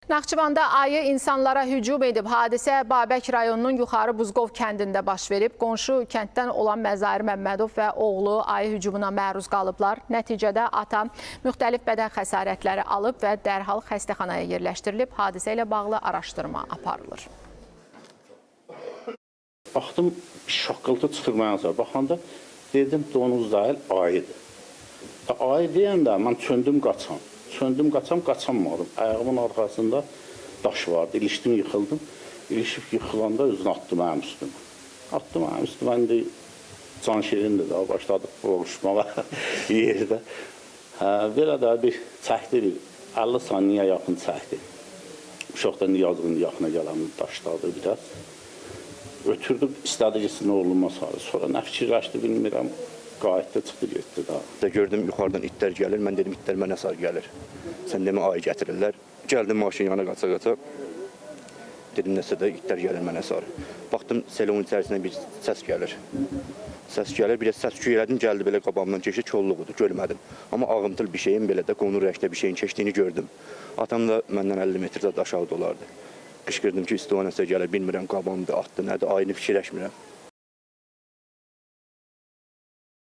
Naxçıvanda ayı insanlara hücum edib. Hadisə Babək rayonunun Yuxarı Buzqov kəndində baş verib. Qonşu kənddən olan Məzahir Məmmədov və oğlu ayı hücumuna məruz qalıblar. Nəticədə ata müxtəlif bədən xəsarətləri alıb və dərhal xəstəxanaya yerləşdirilib. Hadisə ilə bağlı araşdırma aparılır. Baxdım, şaqqıltı çıxırmayan sonra baxanda dedim donuz dayıl ayıdır. Ayı deyəndə mən çöndüm qaçam. Qaçamadım. Ayağımın arxasında daş vardı. İlişdim, yıxıldım. İlişib yıxılanda özünü attı mənim üstümə. İndi can şirindir də, başladıq boğuşmağa yerdə. Belə də bir çəkdi, 50 saniyə yaxın çəkdi. Uşaq da yazığın yaxına gələn daşladı biraz. Ötürdüm, istədi gitsin oğluma sarı. Sonra nə fikirləşdi bilmirəm. Qayıtda çıxdı, getdi daha. Gördüm yuxarıdan itlər gəlir, mən dedim itlər mənə sarı gəlir. Sən demə ayı gətirirlər. Gəldim maşın yana qaça-qaça. Dedim nəsə də itlər gəlir mənə sarı. Baxdım selonun içərisindən bir səs gəlir. Bir səs küy elədim, gəldi belə qabağımdan keçdi, kolluğudur, görmədim. Amma ağımtıl bir şeyin belə də qonur rəngdə bir şeyin keçdiyini gördüm. Atam da məndən 50 metrdə aşağıda olardı. Qışqırdım ki, üstüə nəsə gəlir, bilmirəm qabağımda atdı, nədir, ayını fikirləşmirəm.